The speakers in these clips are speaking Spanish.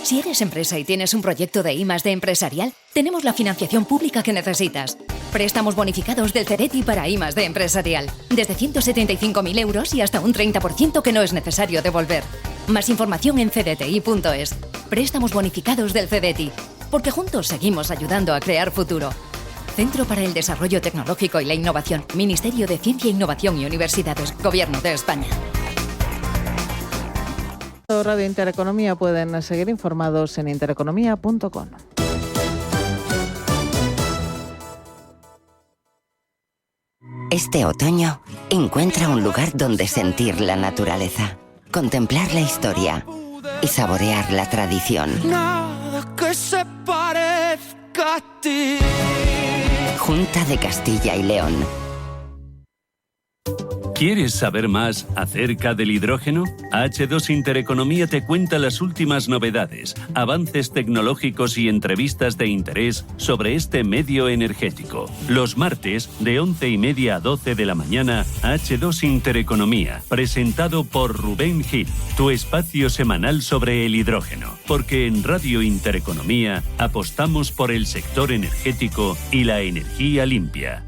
Si eres empresa y tienes un proyecto de I+D empresarial, tenemos la financiación pública que necesitas. Préstamos bonificados del CEDETI para I+D empresarial. Desde 175.000 euros y hasta un 30% que no es necesario devolver. Más información en cdti.es. Préstamos bonificados del CEDETI. Porque juntos seguimos ayudando a crear futuro. Centro para el Desarrollo Tecnológico y la Innovación. Ministerio de Ciencia, Innovación y Universidades. Gobierno de España. Radio Intereconomía, pueden seguir informados en intereconomía.com. Este otoño, encuentra un lugar donde sentir la naturaleza, contemplar la historia y saborear la tradición. Nada que se parezca a ti. Junta de Castilla y León. ¿Quieres saber más acerca del hidrógeno? H2 Intereconomía te cuenta las últimas novedades, avances tecnológicos y entrevistas de interés sobre este medio energético. Los martes, de 11:30 a 12 de la mañana, H2 Intereconomía, presentado por Rubén Gil, tu espacio semanal sobre el hidrógeno. Porque en Radio Intereconomía apostamos por el sector energético y la energía limpia.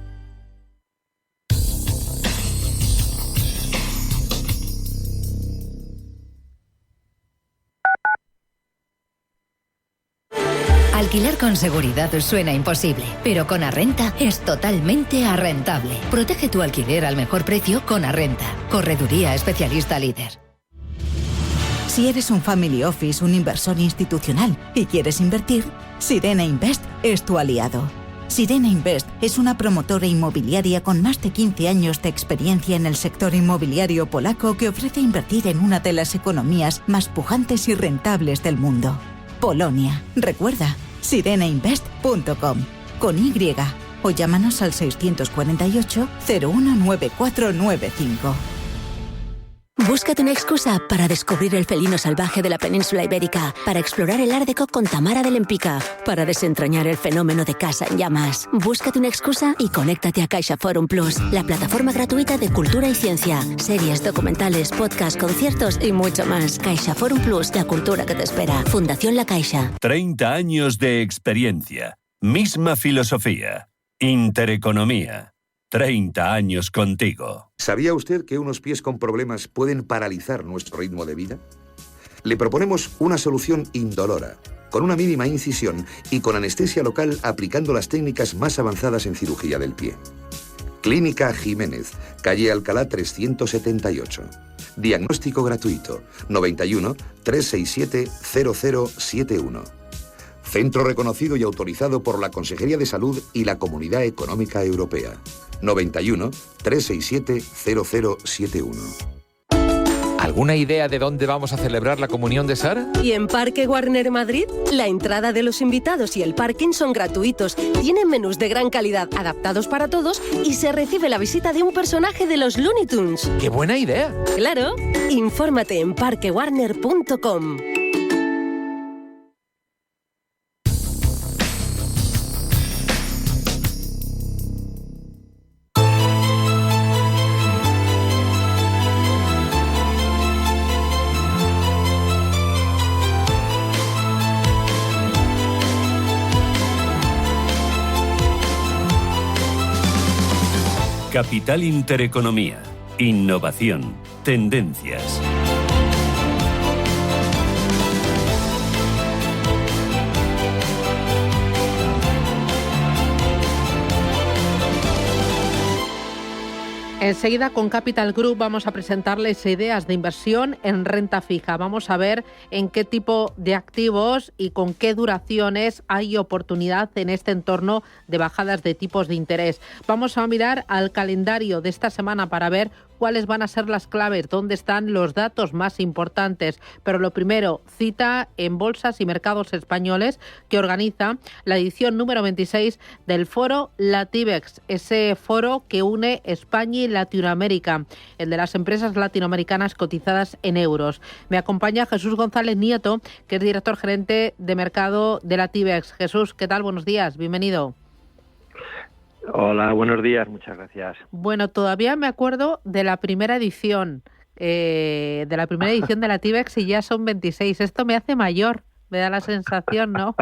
Alquilar con seguridad suena imposible, pero con Arrenta es totalmente arrentable. Protege tu alquiler al mejor precio con Arrenta. Correduría especialista líder. Si eres un family office, un inversor institucional y quieres invertir, Sirena Invest es tu aliado. Sirena Invest es una promotora inmobiliaria con más de 15 años de experiencia en el sector inmobiliario polaco que ofrece invertir en una de las economías más pujantes y rentables del mundo. Polonia. Recuerda, sirenainvest.com con Y o llámanos al 648 019495. Búscate una excusa para descubrir el felino salvaje de la península ibérica, para explorar el Ártico con Tamara de Lempicka, para desentrañar el fenómeno de Casa en Llamas. Búscate una excusa y conéctate a CaixaForum Plus, la plataforma gratuita de cultura y ciencia, series, documentales, podcasts, conciertos y mucho más. CaixaForum Plus, la cultura que te espera. Fundación La Caixa. 30 años de experiencia. Misma filosofía. Intereconomía. 30 años contigo. ¿Sabía usted que unos pies con problemas pueden paralizar nuestro ritmo de vida? Le proponemos una solución indolora, con una mínima incisión y con anestesia local aplicando las técnicas más avanzadas en cirugía del pie. Clínica Jiménez, calle Alcalá 378. Diagnóstico gratuito, 91 367 0071. Centro reconocido y autorizado por la Consejería de Salud y la Comunidad Económica Europea. 91 367 0071. ¿Alguna idea de dónde vamos a celebrar la comunión de Sara? ¿Y en Parque Warner Madrid? La entrada de los invitados y el parking son gratuitos. Tienen menús de gran calidad adaptados para todos y se recibe la visita de un personaje de los Looney Tunes. ¡Qué buena idea! ¡Claro! Infórmate en parquewarner.com. Capital Intereconomía. Innovación. Tendencias. Enseguida con Capital Group vamos a presentarles ideas de inversión en renta fija. Vamos a ver en qué tipo de activos y con qué duraciones hay oportunidad en este entorno de bajadas de tipos de interés. Vamos a mirar al calendario de esta semana para ver cuáles van a ser las claves, dónde están los datos más importantes. Pero lo primero, cita en Bolsas y Mercados Españoles, que organiza la edición número 26 del foro Latibex, ese foro que une España y Latinoamérica, el de las empresas latinoamericanas cotizadas en euros. Me acompaña Jesús González Nieto, que es director gerente de mercado de Latibex. Jesús, ¿qué tal? Buenos días, bienvenido. Hola, buenos días, muchas gracias. Bueno, todavía me acuerdo de la primera edición, de la Latibex y ya son 26. Esto me hace mayor. Me da la sensación, ¿no?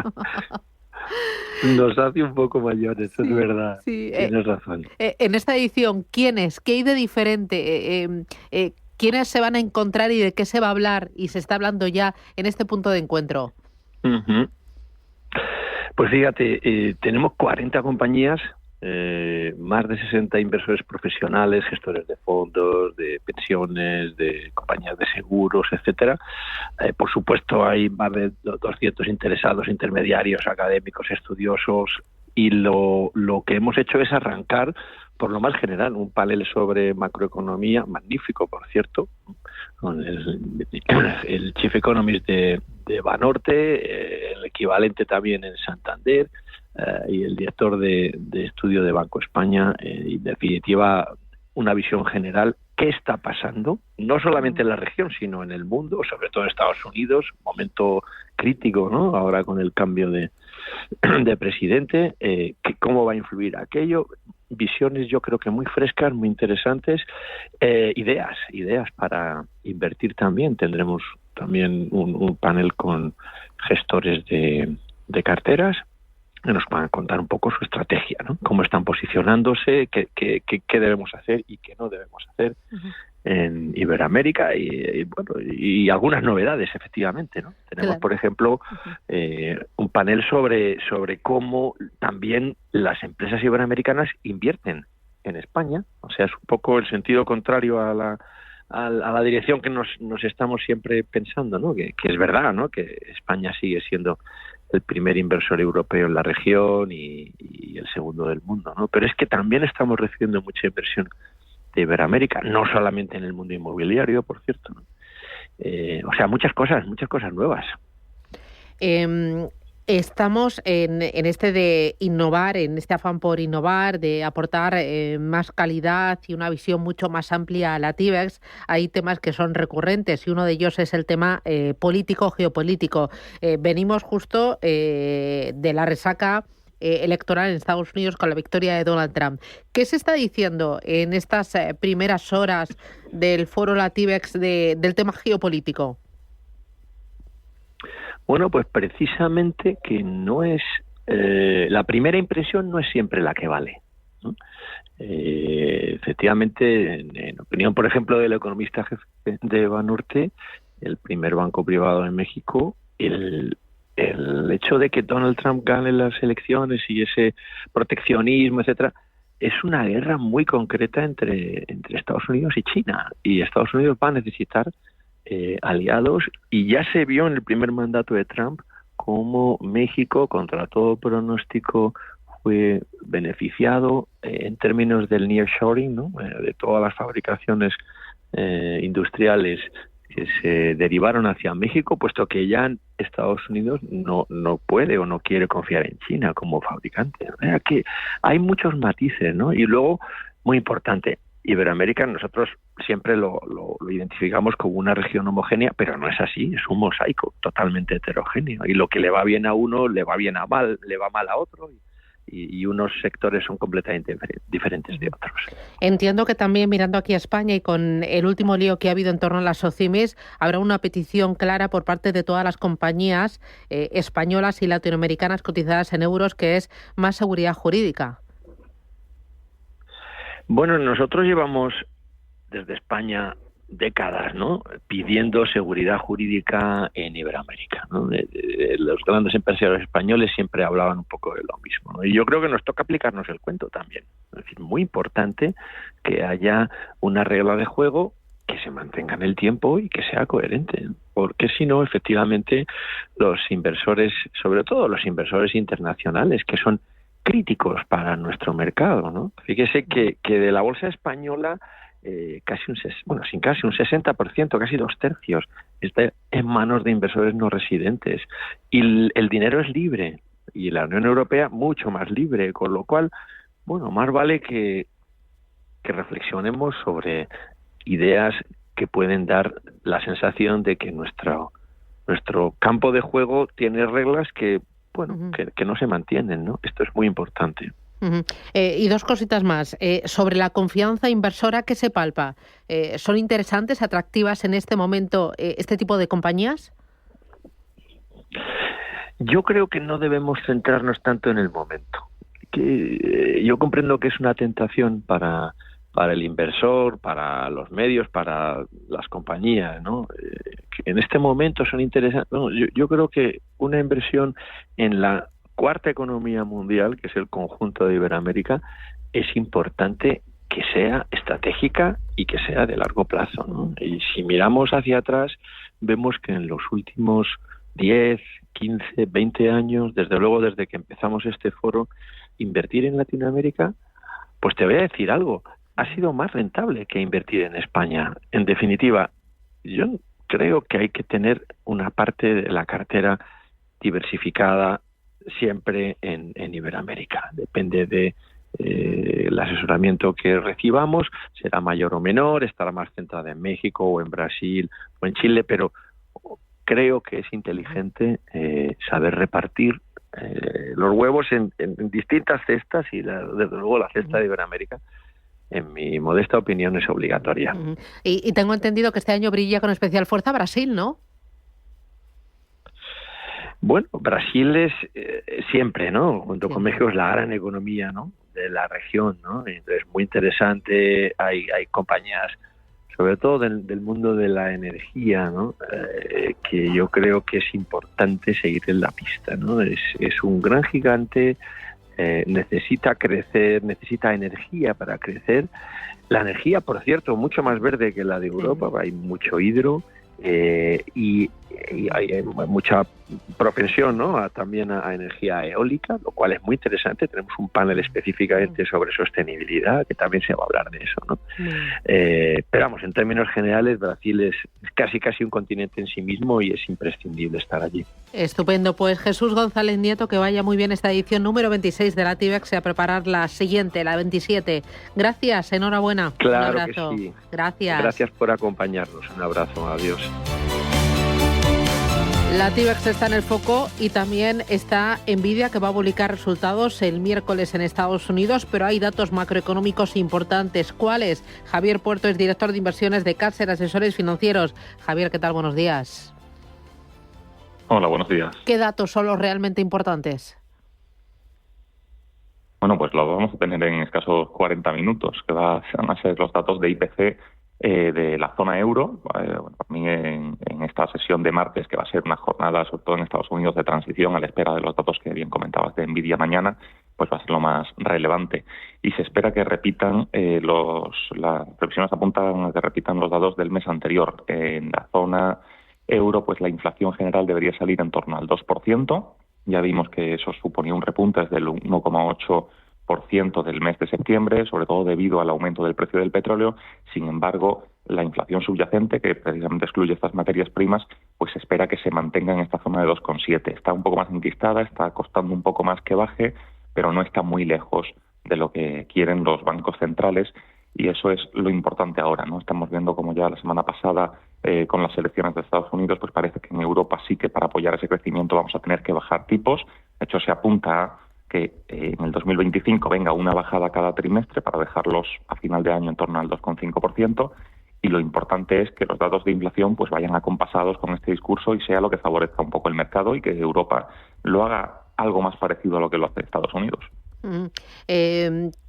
Nos hace un poco mayores, sí, es verdad. Sí. Tienes razón. En esta edición, ¿quiénes? ¿Qué hay de diferente? ¿Quiénes se van a encontrar y de qué se va a hablar? Y se está hablando ya en este punto de encuentro. Uh-huh. Pues fíjate, tenemos 40 compañías, más de 60 inversores profesionales, gestores de fondos, de pensiones, de compañías de seguros, etcétera. Por supuesto, va a haber 200 interesados, intermediarios, académicos, estudiosos, y lo que hemos hecho es arrancar por lo más general, un panel sobre macroeconomía, magnífico, por cierto, con el Chief Economist de Banorte, el equivalente también en Santander, y el director de estudio de Banco España, y en definitiva una visión general. ¿Qué está pasando? No solamente en la región, sino en el mundo, sobre todo en Estados Unidos, momento crítico, ¿no? Ahora con el cambio de presidente, cómo va a influir aquello. Visiones, yo creo que muy frescas, muy interesantes, ideas para invertir también. Tendremos también un panel con gestores de carteras que nos van a contar un poco su estrategia, ¿no? Cómo están posicionándose, qué debemos hacer y qué no debemos hacer en Iberoamérica y algunas novedades, efectivamente, ¿no? Tenemos, por ejemplo, un panel sobre cómo también las empresas iberoamericanas invierten en España. O sea, es un poco el sentido contrario a la dirección que nos estamos siempre pensando, ¿no? Que es verdad, ¿no? Que España sigue siendo el primer inversor europeo en la región y el segundo del mundo, ¿no? Pero es que también estamos recibiendo mucha inversión de Iberoamérica, no solamente en el mundo inmobiliario, por cierto, ¿no? O sea, muchas cosas nuevas. Estamos en este de innovar, en este afán por innovar, de aportar más calidad y una visión mucho más amplia a la TIBEX. Hay temas que son recurrentes y uno de ellos es el tema político, geopolítico. Venimos justo de la resaca electoral en Estados Unidos con la victoria de Donald Trump. ¿Qué se está diciendo en estas primeras horas del foro la TIBEX del tema geopolítico? Bueno, pues precisamente que no es la primera impresión no es siempre la que vale, ¿no? Efectivamente, en opinión, por ejemplo, del economista jefe de Banorte, el primer banco privado en México, el hecho de que Donald Trump gane las elecciones y ese proteccionismo, etcétera, es una guerra muy concreta entre Estados Unidos y China, y Estados Unidos va a necesitar aliados, y ya se vio en el primer mandato de Trump cómo México, contra todo pronóstico, fue beneficiado en términos del nearshoring, ¿no? De todas las fabricaciones industriales que se derivaron hacia México, puesto que ya Estados Unidos no puede o no quiere confiar en China como fabricante. O sea, que hay muchos matices, ¿no? Y luego, muy importante, Iberoamérica nosotros siempre lo identificamos como una región homogénea, pero no es así, es un mosaico totalmente heterogéneo, y lo que le va bien a uno le va bien a mal, le va mal a otro, y unos sectores son completamente diferentes de otros. Entiendo que también, mirando aquí a España y con el último lío que ha habido en torno a las SOCIMIS, habrá una petición clara por parte de todas las compañías españolas y latinoamericanas cotizadas en euros, que es más seguridad jurídica. Bueno, nosotros llevamos desde España décadas, ¿no?, pidiendo seguridad jurídica en Iberoamérica, ¿no? Los grandes empresarios españoles siempre hablaban un poco de lo mismo, ¿no? Y yo creo que nos toca aplicarnos el cuento también. Es decir, muy importante que haya una regla de juego que se mantenga en el tiempo y que sea coherente, porque si no, efectivamente, los inversores, sobre todo los inversores internacionales, que son críticos para nuestro mercado, ¿no? Fíjese que de la bolsa española casi un 60%, casi 2/3 está en manos de inversores no residentes, y el dinero es libre, y la Unión Europea mucho más libre, con lo cual, bueno, más vale que reflexionemos sobre ideas que pueden dar la sensación de que nuestro campo de juego tiene reglas que no se mantienen, ¿no? Esto es muy importante. Y dos cositas más. Sobre la confianza inversora, ¿qué se palpa? ¿Son interesantes, atractivas en este momento este tipo de compañías? Yo creo que no debemos centrarnos tanto en el momento. Yo comprendo que es una tentación para el inversor, para los medios, para las compañías, ¿no? Que en este momento son interesantes. No, yo creo que una inversión en la cuarta economía mundial, que es el conjunto de Iberoamérica, es importante que sea estratégica y que sea de largo plazo, ¿no? Y si miramos hacia atrás, vemos que en los últimos 10, 15, 20 años, desde luego desde que empezamos este foro, invertir en Latinoamérica, pues te voy a decir algo, ha sido más rentable que invertir en España. En definitiva, yo creo que hay que tener una parte de la cartera diversificada siempre en Iberoamérica. Depende de el asesoramiento que recibamos, será mayor o menor, estará más centrada en México o en Brasil o en Chile, pero creo que es inteligente saber repartir los huevos en distintas cestas y desde luego la cesta de Iberoamérica, en mi modesta opinión, es obligatoria. Y tengo entendido que este año brilla con especial fuerza Brasil, ¿no? Bueno, Brasil es siempre, ¿no? Junto con México es la gran economía, ¿no?, de la región, ¿no? Entonces, muy interesante. Hay compañías, sobre todo del mundo de la energía, ¿no?, que yo creo que es importante seguir en la pista, ¿no? Es un gran gigante, necesita crecer, necesita energía para crecer. La energía, por cierto, mucho más verde que la de Europa, hay mucho hidro y hay mucha propensión, ¿no?, también a energía eólica, lo cual es muy interesante. Tenemos un panel específicamente sobre sostenibilidad, que también se va a hablar de eso, ¿no? Pero vamos, en términos generales, Brasil es casi un continente en sí mismo y es imprescindible estar allí. Estupendo. Pues Jesús González Nieto, que vaya muy bien esta edición número 26 de la TIBEX y a preparar la siguiente, la 27. Gracias, enhorabuena. Claro, un abrazo. que sí. Gracias. Gracias por acompañarnos. Un abrazo. Adiós. La TIBEX está en el foco y también está Nvidia, que va a publicar resultados el miércoles en Estados Unidos, pero hay datos macroeconómicos importantes. ¿Cuáles? Javier Puerto es director de inversiones de Caser Asesores Financieros. Javier, ¿qué tal? Buenos días. Hola, buenos días. ¿Qué datos son los realmente importantes? Bueno, pues lo vamos a tener en escasos 40 minutos, que van a ser los datos de IPC de la zona euro. También en esta sesión de martes, que va a ser una jornada, sobre todo en Estados Unidos, de transición a la espera de los datos que bien comentabas de Nvidia mañana, pues va a ser lo más relevante. Y se espera que repitan, las previsiones apuntan a que repitan los datos del mes anterior. En la zona euro, pues la inflación general debería salir en torno al 2%. Ya vimos que eso suponía un repunte desde el 1,8% del mes de septiembre, sobre todo debido al aumento del precio del petróleo. Sin embargo, la inflación subyacente, que precisamente excluye estas materias primas, pues se espera que se mantenga en esta zona de 2,7. Está un poco más enquistada, está costando un poco más que baje, pero no está muy lejos de lo que quieren los bancos centrales, y eso es lo importante ahora, ¿no? Estamos viendo como ya la semana pasada con las elecciones de Estados Unidos, pues parece que en Europa sí que para apoyar ese crecimiento vamos a tener que bajar tipos. De hecho, se apunta a que en el 2025 venga una bajada cada trimestre para dejarlos a final de año en torno al 2,5%, y lo importante es que los datos de inflación pues vayan acompasados con este discurso y sea lo que favorezca un poco el mercado y que Europa lo haga algo más parecido a lo que lo hace Estados Unidos.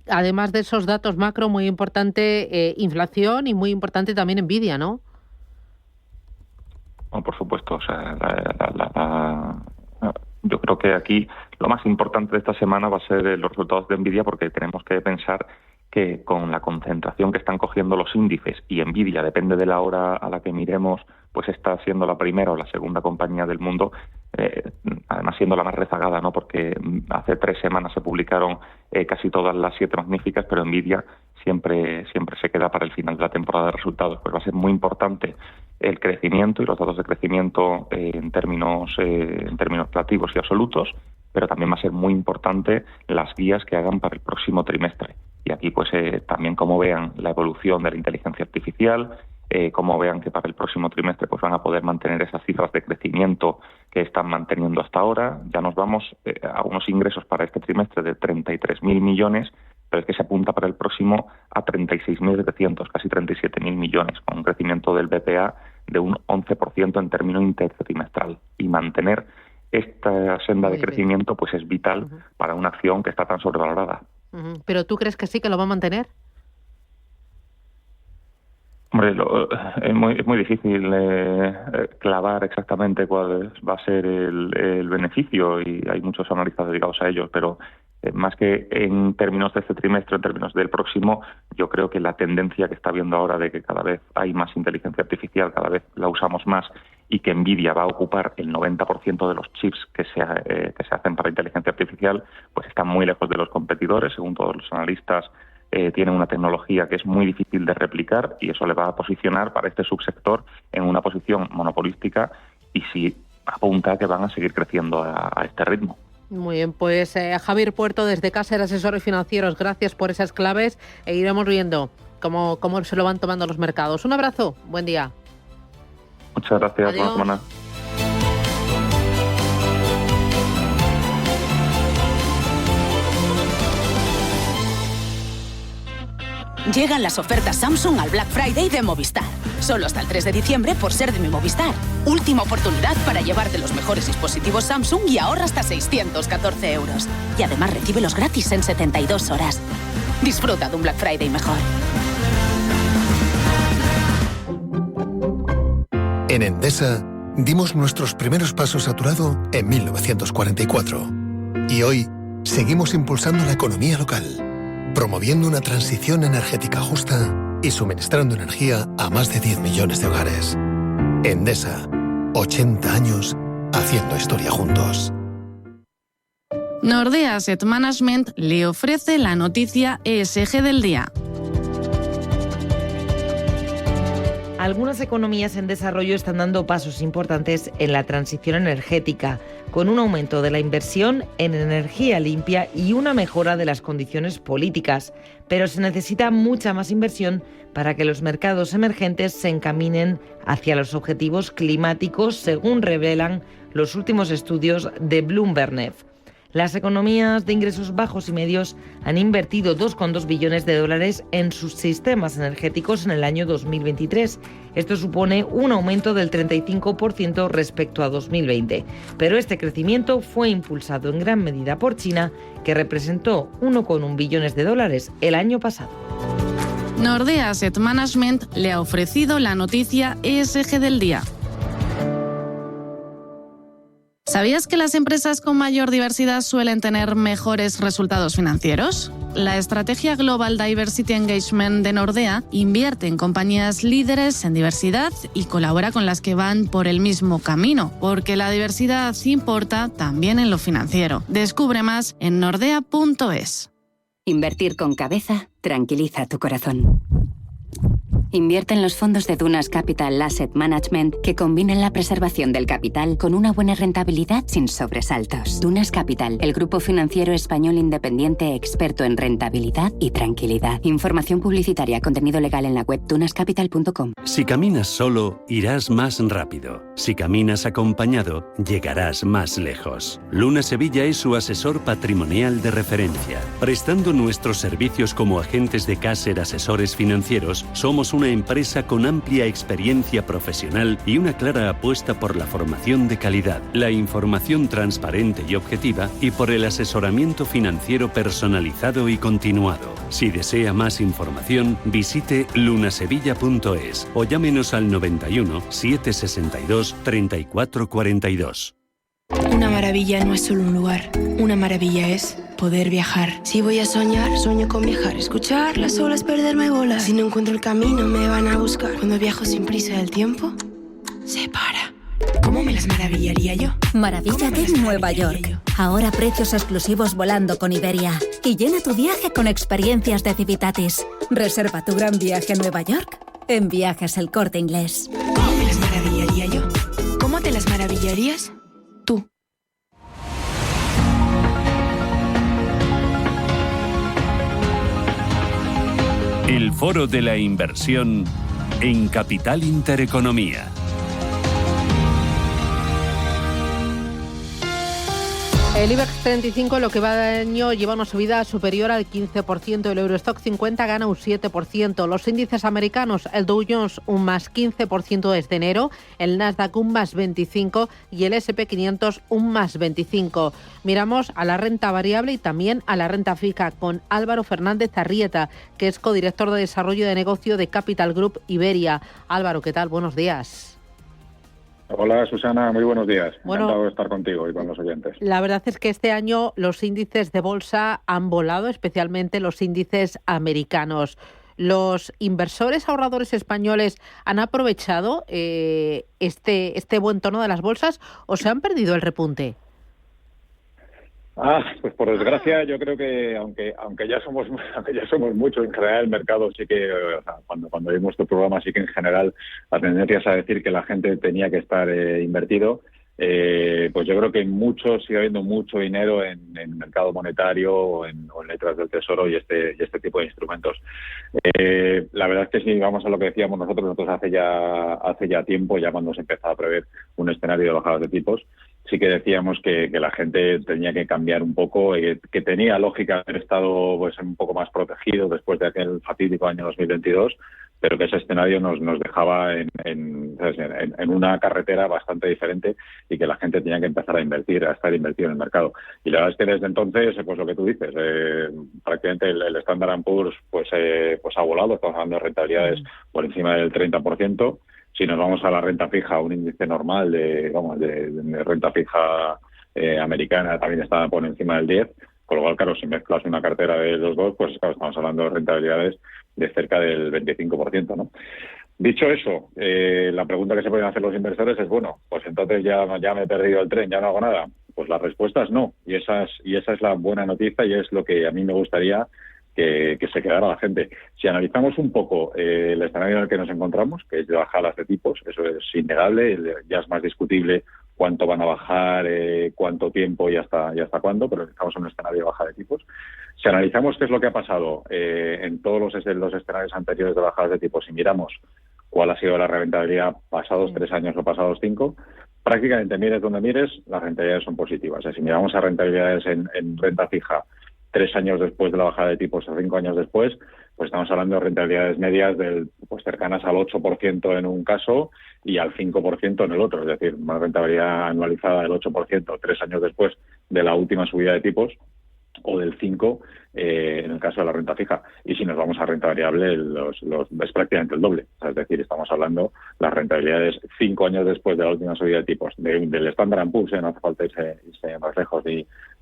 Además de esos datos macro, muy importante inflación y muy importante también Nvidia, ¿no? Bueno, por supuesto, o sea, yo creo que aquí lo más importante de esta semana va a ser los resultados de Nvidia, porque tenemos que pensar que con la concentración que están cogiendo los índices, y Nvidia, depende de la hora a la que miremos, pues está siendo la primera o la segunda compañía del mundo, además siendo la más rezagada, ¿no? Porque hace 3 semanas se publicaron casi todas las 7 magníficas, pero Nvidia siempre se queda para el final de la temporada de resultados. Pues va a ser muy importante el crecimiento y los datos de crecimiento en términos relativos y absolutos, pero también va a ser muy importante las guías que hagan para el próximo trimestre. Y aquí pues también como vean la evolución de la inteligencia artificial, como vean que para el próximo trimestre pues van a poder mantener esas cifras de crecimiento que están manteniendo hasta ahora. Ya nos vamos a unos ingresos para este trimestre de 33.000 millones, pero es que se apunta para el próximo a 36.700, casi 37.000 millones, con un crecimiento del BPA de un 11% en término intertrimestral, y mantener esta senda de crecimiento pues es vital para una acción que está tan sobrevalorada. ¿Pero tú crees que sí, que lo va a mantener? Hombre, es muy difícil clavar exactamente cuál va a ser el beneficio, y hay muchos analistas dedicados a ellos, pero más que en términos de este trimestre, en términos del próximo, yo creo que la tendencia que está viendo ahora de que cada vez hay más inteligencia artificial, cada vez la usamos más, y que Nvidia va a ocupar el 90% de los chips que se hacen para inteligencia artificial, pues está muy lejos de los competidores, según todos los analistas. Tiene una tecnología que es muy difícil de replicar, y eso le va a posicionar para este subsector en una posición monopolística, y sí apunta a que van a seguir creciendo a este ritmo. Muy bien, pues Javier Puerto desde Caser Asesores Financieros, gracias por esas claves, e iremos viendo cómo se lo van tomando los mercados. Un abrazo, buen día. Muchas gracias, buena semana. Llegan las ofertas Samsung al Black Friday de Movistar. Solo hasta el 3 de diciembre por ser de mi Movistar. Última oportunidad para llevarte los mejores dispositivos Samsung y ahorra hasta 614 euros. Y además recíbelos gratis en 72 horas. Disfruta de un Black Friday mejor. En Endesa dimos nuestros primeros pasos a tu lado en 1944. Y hoy seguimos impulsando la economía local, promoviendo una transición energética justa y suministrando energía a más de 10 millones de hogares. Endesa, 80 años haciendo historia juntos. Nordea Asset Management le ofrece la noticia ESG del día. Algunas economías en desarrollo están dando pasos importantes en la transición energética, con un aumento de la inversión en energía limpia y una mejora de las condiciones políticas. Pero se necesita mucha más inversión para que los mercados emergentes se encaminen hacia los objetivos climáticos, según revelan los últimos estudios de Bloomberg. Las economías de ingresos bajos y medios han invertido 2,2 billones de dólares en sus sistemas energéticos en el año 2023. Esto supone un aumento del 35% respecto a 2020. Pero este crecimiento fue impulsado en gran medida por China, que representó 1,1 billones de dólares el año pasado. Nordea Asset Management le ha ofrecido la noticia ESG del día. ¿Sabías que las empresas con mayor diversidad suelen tener mejores resultados financieros? La estrategia Global Diversity Engagement de Nordea invierte en compañías líderes en diversidad y colabora con las que van por el mismo camino, porque la diversidad importa también en lo financiero. Descubre más en nordea.es. Invertir con cabeza tranquiliza tu corazón. Invierte en los fondos de Dunas Capital Asset Management que combinan la preservación del capital con una buena rentabilidad sin sobresaltos. Dunas Capital, el grupo financiero español independiente experto en rentabilidad y tranquilidad. Información publicitaria, contenido legal en la web dunascapital.com. Si caminas solo, irás más rápido. Si caminas acompañado, llegarás más lejos. Luna Sevilla es su asesor patrimonial de referencia. Prestando nuestros servicios como agentes de Caser Asesores Financieros, somos una empresa con amplia experiencia profesional y una clara apuesta por la formación de calidad, la información transparente y objetiva y por el asesoramiento financiero personalizado y continuado. Si desea más información, visite lunasevilla.es o llámenos al 91 762 3442. Una maravilla no es solo un lugar, una maravilla es poder viajar. Si voy a soñar, sueño con viajar. Escuchar las olas, perderme bolas. Si no encuentro el camino, me van a buscar. Cuando viajo sin prisa, el tiempo se para. ¿Cómo me las maravillaría yo? Maravíllate en Nueva York. Ahora precios exclusivos volando con Iberia. Y llena tu viaje con experiencias de Civitatis. Reserva tu gran viaje a Nueva York en Viajes El Corte Inglés. ¿Cómo me las maravillaría yo? ¿Cómo te las maravillarías? Tú. El Foro de la Inversión en Capital Intereconomía. El IBEX 35 lo que va de año lleva una subida superior al 15%, el Eurostock 50 gana un 7%, los índices americanos, el Dow Jones un más 15% desde enero, el Nasdaq un más 25% y el S&P 500 un más 25%. Miramos a la renta variable y también a la renta fija con Álvaro Fernández Arrieta, que es codirector de desarrollo de negocio de Capital Group Iberia. Álvaro, ¿qué tal? Buenos días. Hola Susana, muy buenos días. Encantado de estar contigo y con los oyentes. La verdad es que este año los índices de bolsa han volado, especialmente los índices americanos. ¿Los inversores ahorradores españoles han aprovechado este buen tono de las bolsas o se han perdido el repunte? Pues por desgracia yo creo que aunque ya somos muchos en general, el mercado sí que, o sea, cuando vimos tu programa sí que en general la tendencia es a decir que la gente tenía que estar invertido. Pues yo creo que sigue habiendo mucho dinero en mercado monetario o en letras del tesoro y este tipo de instrumentos. La verdad es que si vamos a lo que decíamos nosotros hace ya tiempo, ya cuando se empezaba a prever un escenario de bajadas de tipos, sí que decíamos que la gente tenía que cambiar un poco, que tenía lógica haber estado pues un poco más protegido después de aquel fatídico año 2022, pero que ese escenario nos dejaba en una carretera bastante diferente y que la gente tenía que empezar a estar invertido en el mercado. Y la verdad es que desde entonces, pues lo que tú dices, prácticamente el Standard & Poor's pues ha volado, estamos hablando de rentabilidades por encima del 30%. Si nos vamos a la renta fija, un índice normal de renta fija americana también está por encima del 10%, con lo cual, claro, si mezclas una cartera de los dos, pues claro, estamos hablando de rentabilidades de cerca del 25%, ¿no? Dicho eso, la pregunta que se pueden hacer los inversores es, bueno, pues entonces ya me he perdido el tren, ya no hago nada. Pues la respuesta es no, y esa es la buena noticia y es lo que a mí me gustaría que se quedara la gente. Si analizamos un poco el escenario en el que nos encontramos, que es de bajadas de tipos, eso es innegable, ya es más discutible cuánto van a bajar, cuánto tiempo y hasta cuándo, pero estamos en un escenario de baja de tipos. Si analizamos qué es lo que ha pasado en todos los escenarios anteriores de bajadas de tipos y miramos cuál ha sido la rentabilidad pasados 3 años o pasados 5, prácticamente mires donde mires, las rentabilidades son positivas. Si miramos a rentabilidades en renta fija 3 años después de la bajada de tipos o 5 años después, pues estamos hablando de rentabilidades medias cercanas al 8% en un caso y al 5% en el otro, es decir, una rentabilidad anualizada del 8% 3 años después de la última subida de tipos o del 5% en el caso de la renta fija. Y si nos vamos a renta variable, es prácticamente el doble. O sea, es decir, estamos hablando las rentabilidades 5 años después de la última subida de tipos del Standard & Poor's, no hace falta irse más lejos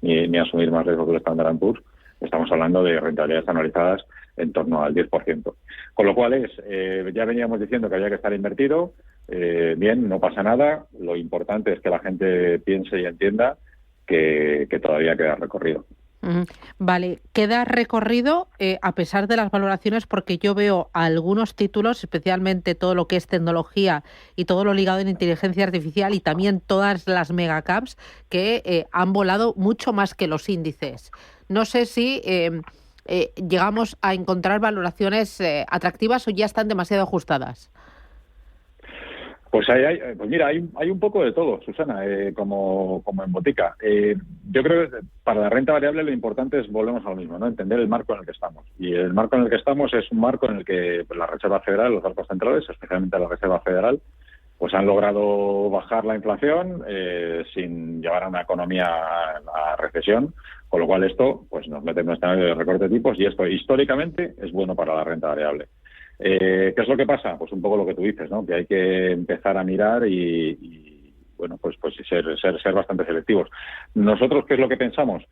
ni asumir más riesgos del Standard & Poor's. Estamos hablando de rentabilidades anualizadas en torno al 10%. Con lo cual ya veníamos diciendo que había que estar invertido. Bien, no pasa nada. Lo importante es que la gente piense y entienda que todavía queda recorrido. Vale, queda recorrido a pesar de las valoraciones, porque yo veo algunos títulos, especialmente todo lo que es tecnología y todo lo ligado en inteligencia artificial y también todas las megacaps que han volado mucho más que los índices. No sé si llegamos a encontrar valoraciones atractivas o ya están demasiado ajustadas. Pues mira, hay un poco de todo, Susana, como en botica. Yo creo que para la renta variable lo importante es, volvemos a lo mismo, ¿no? Entender el marco en el que estamos. Y el marco en el que estamos es un marco en el que la Reserva Federal, los bancos centrales, especialmente la Reserva Federal, pues han logrado bajar la inflación sin llevar a una economía a recesión, con lo cual esto pues nos mete en un escenario de recorte de tipos y esto históricamente es bueno para la renta variable. ¿Qué es lo que pasa? Pues un poco lo que tú dices, ¿no? Que hay que empezar a mirar y bueno, pues ser bastante selectivos. ¿Nosotros qué es lo que pensamos?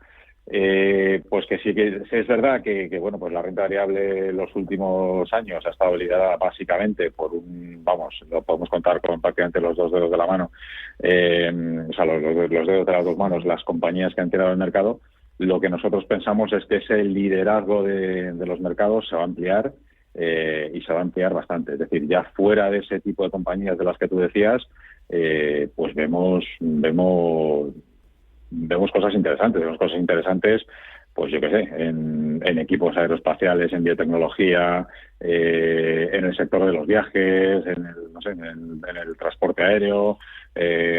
Pues que sí que es verdad que bueno, pues la renta variable en los últimos años ha estado liderada básicamente por lo podemos contar con prácticamente los 2 dedos de la mano, o sea, los dedos de las 2 manos, las compañías que han tirado el mercado. Lo que nosotros pensamos es que ese liderazgo de los mercados se va a ampliar. Y se va a ampliar bastante. Es decir, ya fuera de ese tipo de compañías de las que tú decías, pues vemos cosas interesantes. Vemos cosas interesantes, pues yo qué sé, en equipos aeroespaciales, en biotecnología, en el sector de los viajes, en el transporte aéreo,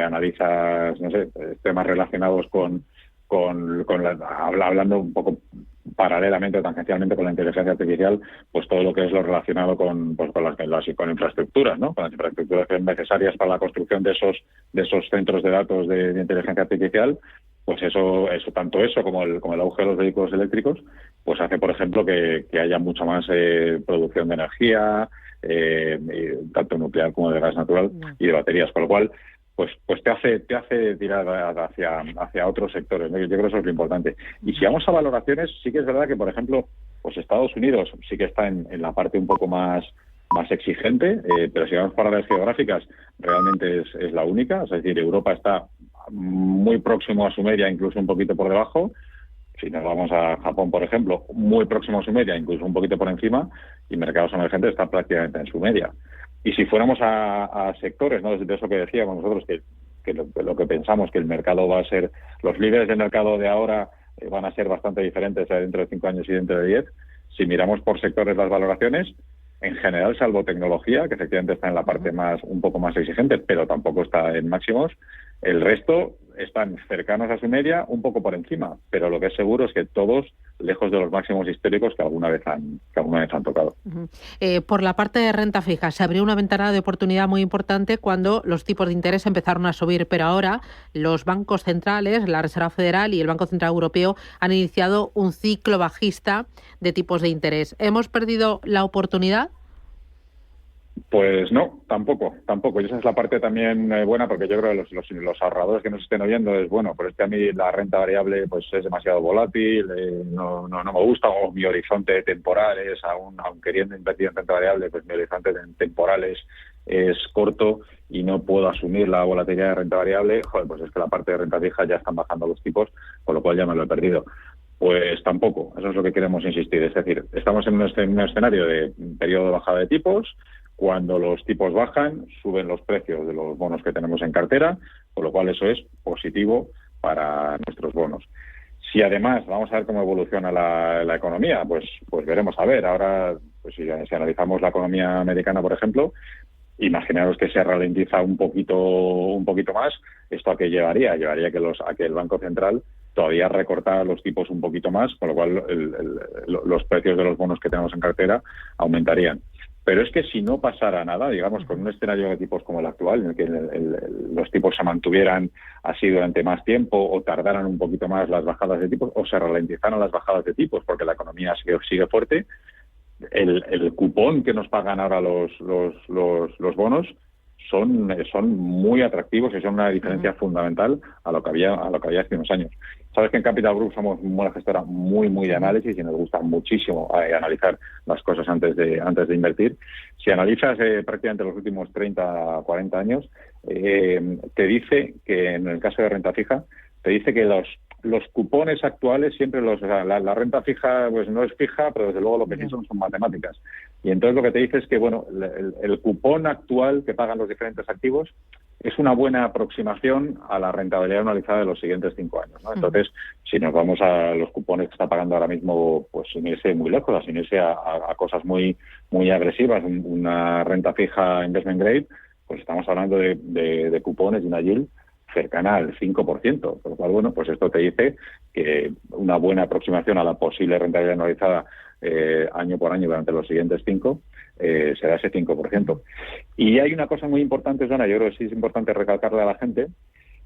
analizas, no sé, temas relacionados con hablando un poco paralelamente o tangencialmente con la inteligencia artificial, pues todo lo que es lo relacionado con infraestructuras, ¿no? Con las infraestructuras necesarias para la construcción de esos centros de datos de inteligencia artificial, pues eso tanto eso como el auge de los vehículos eléctricos, pues hace, por ejemplo, que haya mucha más producción de energía, tanto nuclear como de gas natural y de baterías, con lo cual pues te hace tirar hacia otros sectores, ¿no? Yo creo que eso es lo importante. Y si vamos a valoraciones, sí que es verdad que, por ejemplo, pues Estados Unidos sí que está en la parte un poco más exigente, pero si vamos para áreas geográficas, realmente es la única. Es decir, Europa está muy próximo a su media, incluso un poquito por debajo. Si nos vamos a Japón, por ejemplo, muy próximo a su media, incluso un poquito por encima, y mercados emergentes está prácticamente en su media. Y si fuéramos a sectores, ¿no? De eso que decíamos nosotros, que lo que pensamos que el mercado va a ser, los líderes del mercado de ahora van a ser bastante diferentes dentro de 5 años y dentro de 10. Si miramos por sectores las valoraciones, en general, salvo tecnología, que efectivamente está en la parte un poco más exigente, pero tampoco está en máximos, el resto están cercanos a su media, un poco por encima, pero lo que es seguro es que todos lejos de los máximos históricos que alguna vez han tocado. Por la parte de renta fija, se abrió una ventana de oportunidad muy importante cuando los tipos de interés empezaron a subir, pero ahora los bancos centrales, la Reserva Federal y el Banco Central Europeo han iniciado un ciclo bajista de tipos de interés. ¿Hemos perdido la oportunidad? Pues no, tampoco. Y esa es la parte también buena, porque yo creo que los ahorradores que nos estén oyendo es, bueno, pero es que a mí la renta variable pues es demasiado volátil, no me gusta, o mi horizonte temporal es, aún queriendo invertir en renta variable, pues mi horizonte temporal es corto y no puedo asumir la volatilidad de renta variable. Joder, pues es que la parte de renta fija ya están bajando los tipos, con lo cual ya me lo he perdido. Pues tampoco, eso es lo que queremos insistir. Es decir, estamos en un escenario de periodo de bajada de tipos. Cuando los tipos bajan, suben los precios de los bonos que tenemos en cartera, con lo cual eso es positivo para nuestros bonos. Si además vamos a ver cómo evoluciona la economía, pues veremos a ver. Ahora, pues si analizamos la economía americana, por ejemplo, imaginaros que se ralentiza un poquito más, ¿esto a qué llevaría? Llevaría a que el Banco Central todavía recortara los tipos un poquito más, con lo cual los precios de los bonos que tenemos en cartera aumentarían. Pero es que si no pasara nada, digamos, con un escenario de tipos como el actual, en el que los tipos se mantuvieran así durante más tiempo, o tardaran un poquito más las bajadas de tipos, o se ralentizaran las bajadas de tipos porque la economía sigue fuerte, el cupón que nos pagan ahora los bonos son muy atractivos y son una diferencia fundamental a lo que había hace unos años. Sabes que en Capital Group somos una gestora muy de análisis y nos gusta muchísimo analizar las cosas antes de invertir. Si analizas prácticamente los últimos 30, 40 años, te dice que en el caso de renta fija, te dice que los cupones actuales siempre la renta fija pues no es fija, pero desde luego lo que sí son matemáticas. Y entonces lo que te dice es que bueno, el cupón actual que pagan los diferentes activos es una buena aproximación a la rentabilidad anualizada de los siguientes 5 años, ¿no? Entonces, si nos vamos a los cupones que está pagando ahora mismo, pues sin irse muy lejos, sin irse a cosas muy agresivas, una renta fija investment grade, pues estamos hablando de cupones de una yield cercana al 5%, por lo cual, bueno, pues esto te dice que una buena aproximación a la posible rentabilidad anualizada año por año durante los siguientes 5 será ese 5%. Y hay una cosa muy importante, Joana, yo creo que sí es importante recalcarle a la gente,